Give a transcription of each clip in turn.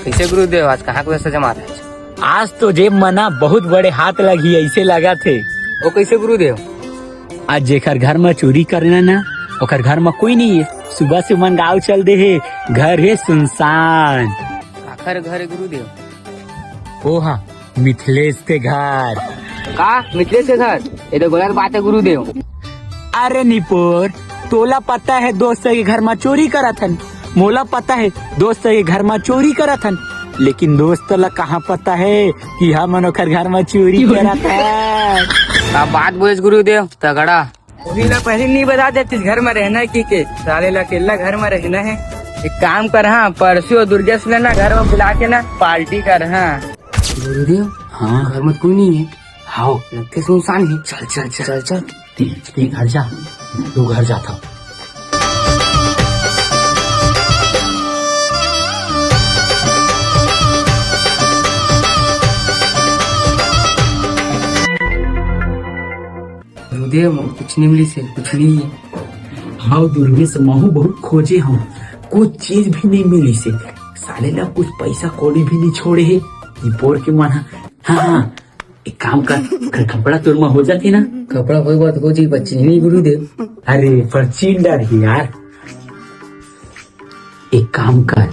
कैसे गुरुदेव आज कहाँ को सजा मारा? आज तो जेब मना बहुत बड़े हाथ लगी ऐसे लगा थे। वो कैसे गुरुदेव? आज जेकर घर में चोरी करना ना ओकर घर में कोई नहीं है। सुबह से मन गाँव चल दे है, घर है सुनसान। आखिर घर है गुरुदेव? ओ हाँ, मिथिलेश के घर। का मिथिलेश के घर? ये तो गलत बात है गुरुदेव। अरे निपोर, तोला पता है दोस्त के घर में चोरी करा थन, मोला पता है दोस्त के घर में चोरी करा थन, लेकिन दोस्त ला कहाँ पता है कि हम ओकर घर में चोरी करा था। आप बात बोले गुरुदेव तगड़ा। वही ला पहले नहीं बता देते घर में रहना है के साले ला अकेला घर में रहना है। एक काम कर, हाँ परसों दुर्गेश लेना घर में बुला के ना पार्टी कर। हाँ गुरुदेव हाँ घर में कोई नहीं है, हाँ लगते सुनसान है। चल चल चल चल ते घर जा, तू घर जाता। गुरुदेव कुछ नहीं मिली से, कुछ नहीं है। हाँ दुर्गे से महू बहुत खोजे हम, कुछ चीज भी नहीं मिली से। साले ला कुछ पैसा कौड़ी भी नहीं छोड़े है। बोर के मन हाँ हाँ एक काम कर, कपड़ा तोर में हो जाती ना। कपड़ा कोई बात हो जी बच्ची नहीं गुरुदेव। अरे पर चिल्लर ही यार, एक काम कर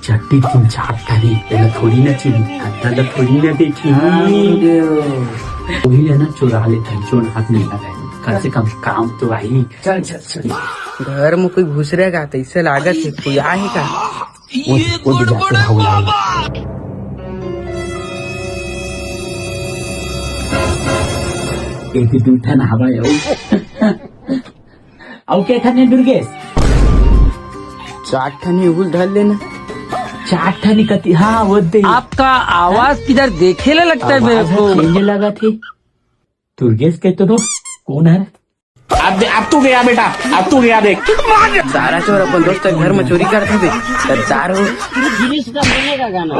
चट्टी तुम चाट करी पहले थोड़ी ना चिली पहले थोड़ी ना देखी वही है ना, चुरा लेता है, चोर हाथ नहीं लगाए, कम से कम काम तो आई। चल चल चल घर में कोई घुस रहेगा तो इससे लागत है कोई आएगा। वो भी जाके भाग लाएगा। एक दूठा ना हवा आओ क्या खाने दुर्गेश? चाट खानी उगुल ढल लेना। चाट खाने कती हाँ वो दे। आपका आवाज किधर देखेला लगता है मेरे को। मुझे लगा थी दुर्गेश कहते तो कौन है? अब तू गया बेटा, अब तू गया देख। सारा चोर अपन दोस्त के घर में चोरी करते थे तब चारों गिरीश का गाना